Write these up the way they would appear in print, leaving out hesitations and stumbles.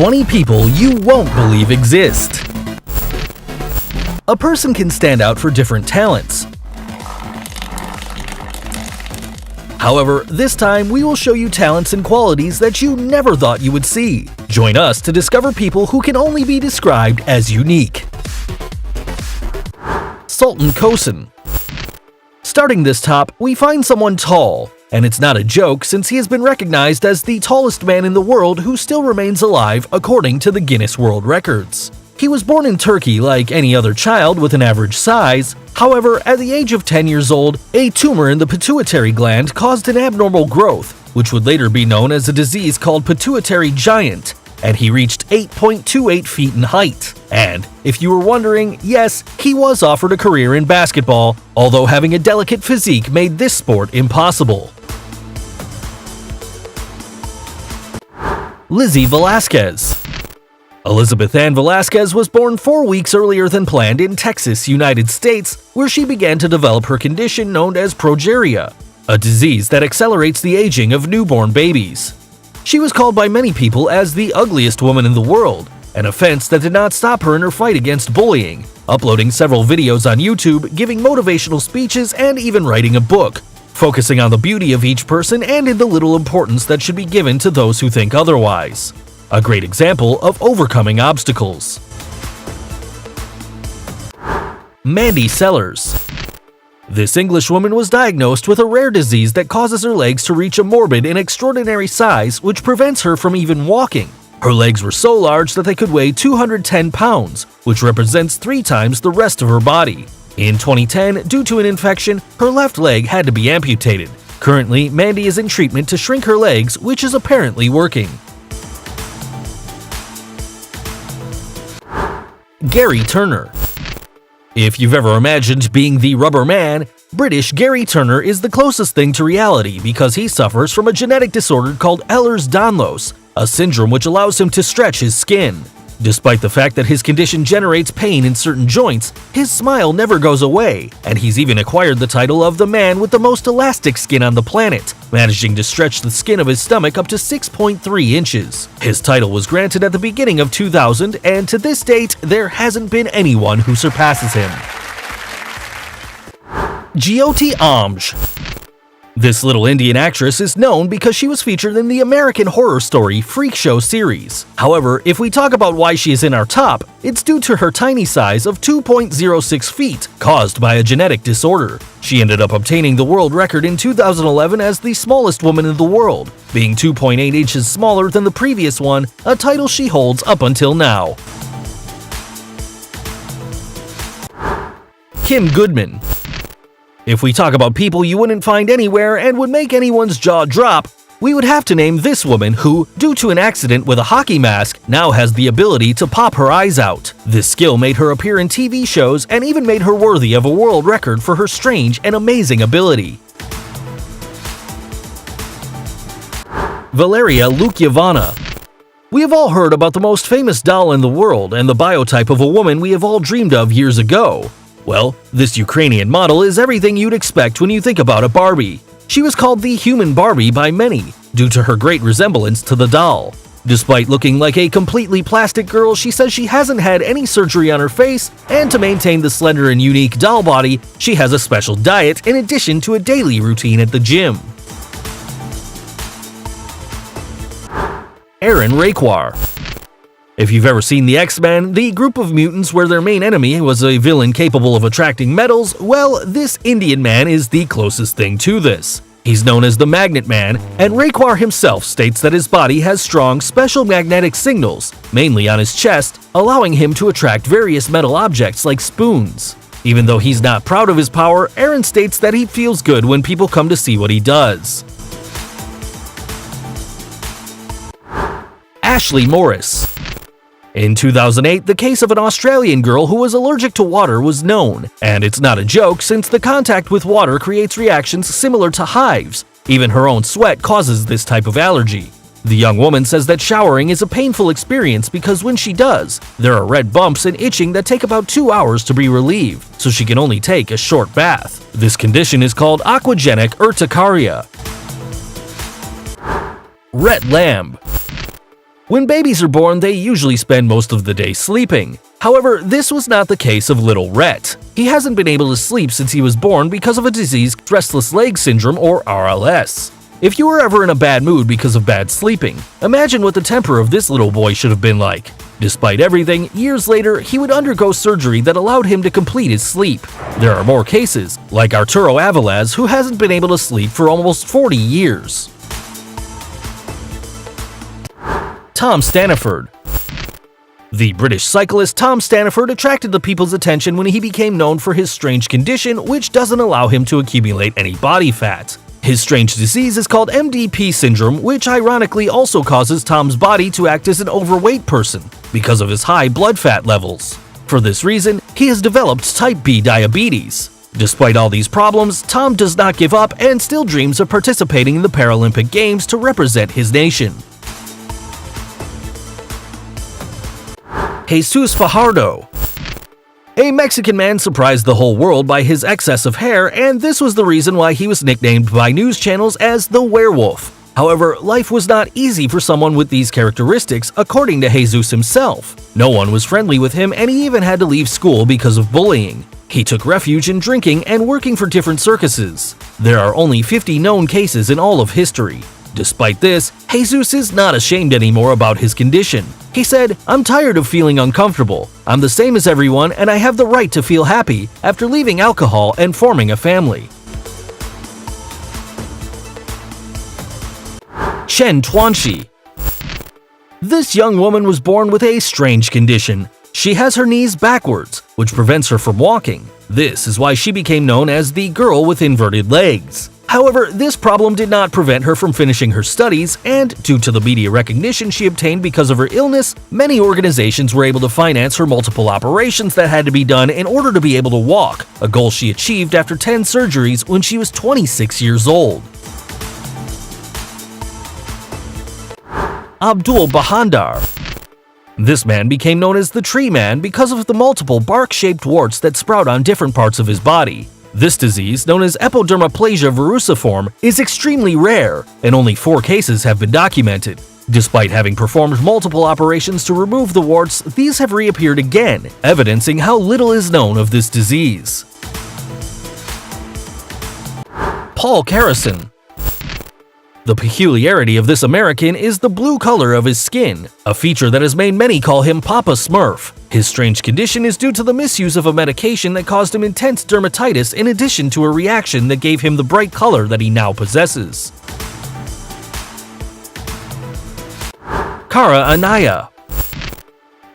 20 people you won't believe exist. A person can stand out for different talents. However, this time we will show you talents and qualities that you never thought you would see. Join us to discover people who can only be described as unique. Sultan Kosin. Starting this top, we find someone tall. And it's not a joke since he has been recognized as the tallest man in the world who still remains alive according to the Guinness World Records. He was born in Turkey like any other child with an average size. However, at the age of 10 years old, a tumor in the pituitary gland caused an abnormal growth, which would later be known as a disease called pituitary giant, and he reached 8.28 feet in height. And if you were wondering, yes, he was offered a career in basketball, although having a delicate physique made this sport impossible. Lizzie Velasquez. Elizabeth Ann Velasquez was born 4 weeks earlier than planned in Texas, United States, where she began to develop her condition known as progeria, a disease that accelerates the aging of newborn babies. She was called by many people as the ugliest woman in the world, an offense that did not stop her in her fight against bullying, uploading several videos on YouTube, giving motivational speeches, and even writing a book, focusing on the beauty of each person and in the little importance that should be given to those who think otherwise. A great example of overcoming obstacles. Mandy Sellers. This Englishwoman was diagnosed with a rare disease that causes her legs to reach a morbid and extraordinary size which prevents her from even walking. Her legs were so large that they could weigh 210 pounds, which represents 3 times the rest of her body. In 2010, due to an infection, her left leg had to be amputated. Currently, Mandy is in treatment to shrink her legs, which is apparently working. Gary Turner. If you've ever imagined being the rubber man, British Gary Turner is the closest thing to reality because he suffers from a genetic disorder called Ehlers-Danlos, a syndrome which allows him to stretch his skin. Despite the fact that his condition generates pain in certain joints, his smile never goes away, and he's even acquired the title of the man with the most elastic skin on the planet, managing to stretch the skin of his stomach up to 6.3 inches. His title was granted at the beginning of 2000, and to this date, there hasn't been anyone who surpasses him. Jyoti Amj. This little Indian actress is known because she was featured in the American horror story Freak Show series. However, if we talk about why she is in our top, it's due to her tiny size of 2.06 feet, caused by a genetic disorder. She ended up obtaining the world record in 2011 as the smallest woman in the world, being 2.8 inches smaller than the previous one, a title she holds up until now. Kim Goodman. If we talk about people you wouldn't find anywhere and would make anyone's jaw drop, we would have to name this woman who, due to an accident with a hockey mask, now has the ability to pop her eyes out. This skill made her appear in TV shows and even made her worthy of a world record for her strange and amazing ability. Valeria Lukyanova. We have all heard about the most famous doll in the world and the biotype of a woman we have all dreamed of years ago. Well, this Ukrainian model is everything you'd expect when you think about a Barbie. She was called the human Barbie by many, due to her great resemblance to the doll. Despite looking like a completely plastic girl, she says she hasn't had any surgery on her face, and to maintain the slender and unique doll body, she has a special diet in addition to a daily routine at the gym. Aaron Raquar. If you've ever seen the X-Men, the group of mutants where their main enemy was a villain capable of attracting metals, well, this Indian man is the closest thing to this. He's known as the Magnet Man, and Raquar himself states that his body has strong special magnetic signals, mainly on his chest, allowing him to attract various metal objects like spoons. Even though he's not proud of his power, Aaron states that he feels good when people come to see what he does. Ashley Morris. In 2008, the case of an Australian girl who was allergic to water was known, and it's not a joke since the contact with water creates reactions similar to hives. Even her own sweat causes this type of allergy. The young woman says that showering is a painful experience because when she does, there are red bumps and itching that take about 2 hours to be relieved, so she can only take a short bath. This condition is called aquagenic urticaria. Rhett Lamb. When babies are born, they usually spend most of the day sleeping. However, this was not the case of little Rhett. He hasn't been able to sleep since he was born because of a disease, restless leg syndrome or RLS. If you were ever in a bad mood because of bad sleeping, imagine what the temper of this little boy should have been like. Despite everything, years later, he would undergo surgery that allowed him to complete his sleep. There are more cases, like Arturo Avilaz, who hasn't been able to sleep for almost 40 years. Tom Staniford. The British cyclist Tom Staniford attracted the people's attention when he became known for his strange condition, which doesn't allow him to accumulate any body fat. His strange disease is called MDP syndrome, which ironically also causes Tom's body to act as an overweight person because of his high blood fat levels. For this reason, he has developed type B diabetes. Despite all these problems, Tom does not give up and still dreams of participating in the Paralympic Games to represent his nation. Jesus Fajardo. A Mexican man surprised the whole world by his excess of hair, and this was the reason why he was nicknamed by news channels as the werewolf. However, life was not easy for someone with these characteristics, according to Jesus himself. No one was friendly with him, and he even had to leave school because of bullying. He took refuge in drinking and working for different circuses. There are only 50 known cases in all of history. Despite this, Jesus is not ashamed anymore about his condition. He said, "I'm tired of feeling uncomfortable. I'm the same as everyone and I have the right to feel happy after leaving alcohol and forming a family." Chen Tuanxi. This young woman was born with a strange condition. She has her knees backwards, which prevents her from walking. This is why she became known as the girl with inverted legs. However, this problem did not prevent her from finishing her studies, and due to the media recognition she obtained because of her illness, many organizations were able to finance her multiple operations that had to be done in order to be able to walk, a goal she achieved after 10 surgeries when she was 26 years old. Abdul Bahandar. This man became known as the Tree Man because of the multiple bark-shaped warts that sprout on different parts of his body. This disease, known as epidermoplasia verruciform, is extremely rare, and only 4 cases have been documented. Despite having performed multiple operations to remove the warts, these have reappeared again, evidencing how little is known of this disease. Paul Carrison. The peculiarity of this American is the blue color of his skin, a feature that has made many call him Papa Smurf. His strange condition is due to the misuse of a medication that caused him intense dermatitis in addition to a reaction that gave him the bright color that he now possesses. Kara Anaya.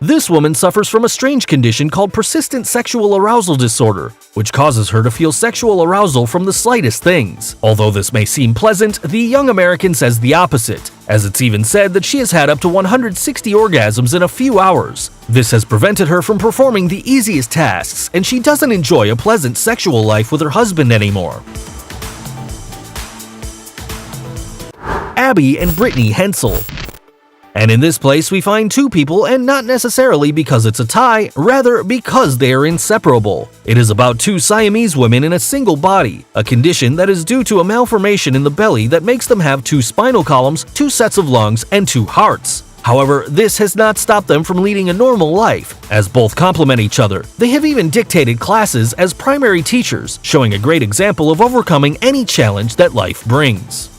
This woman suffers from a strange condition called persistent sexual arousal disorder, which causes her to feel sexual arousal from the slightest things. Although this may seem pleasant, the young American says the opposite, as it's even said that she has had up to 160 orgasms in a few hours. This has prevented her from performing the easiest tasks, and she doesn't enjoy a pleasant sexual life with her husband anymore. Abby and Brittany Hensel. And in this place we find 2 people, and not necessarily because it's a tie, rather because they are inseparable. It is about 2 Siamese women in a single body, a condition that is due to a malformation in the belly that makes them have 2 spinal columns, 2 sets of lungs, and 2 hearts. However, this has not stopped them from leading a normal life, as both complement each other. They have even dictated classes as primary teachers, showing a great example of overcoming any challenge that life brings.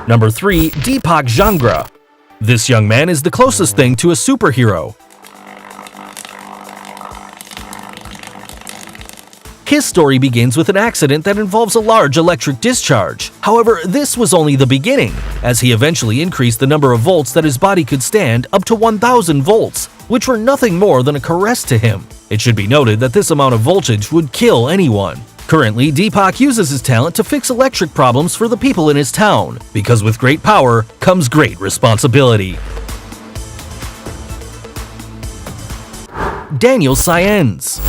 Number 3. Deepak Jangra. This young man is the closest thing to a superhero. His story begins with an accident that involves a large electric discharge. However, this was only the beginning, as he eventually increased the number of volts that his body could stand up to 1,000 volts, which were nothing more than a caress to him. It should be noted that this amount of voltage would kill anyone. Currently, Deepak uses his talent to fix electric problems for the people in his town, because with great power comes great responsibility. Daniel Saenz.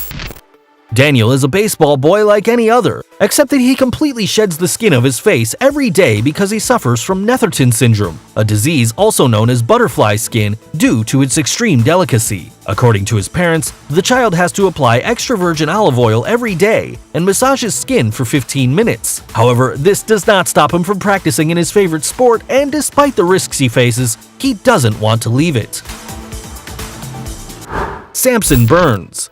Daniel is a baseball boy like any other, except that he completely sheds the skin of his face every day because he suffers from Netherton syndrome, a disease also known as butterfly skin due to its extreme delicacy. According to his parents, the child has to apply extra virgin olive oil every day and massage his skin for 15 minutes. However, this does not stop him from practicing in his favorite sport, and despite the risks he faces, he doesn't want to leave it. Sampson Berns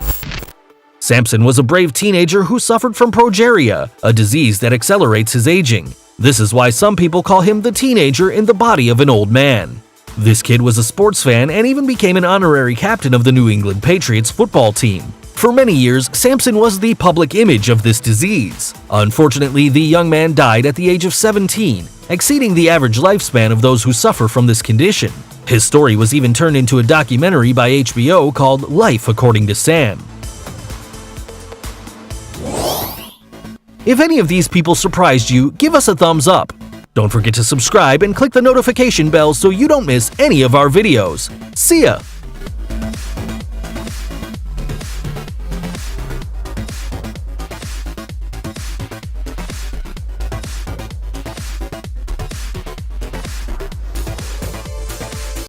Sampson was a brave teenager who suffered from progeria, a disease that accelerates his aging. This is why some people call him the teenager in the body of an old man. This kid was a sports fan and even became an honorary captain of the New England Patriots football team. For many years, Sampson was the public image of this disease. Unfortunately, the young man died at the age of 17, exceeding the average lifespan of those who suffer from this condition. His story was even turned into a documentary by HBO called Life According to Sam. If any of these people surprised you, give us a thumbs up. Don't forget to subscribe and click the notification bell so you don't miss any of our videos. See ya!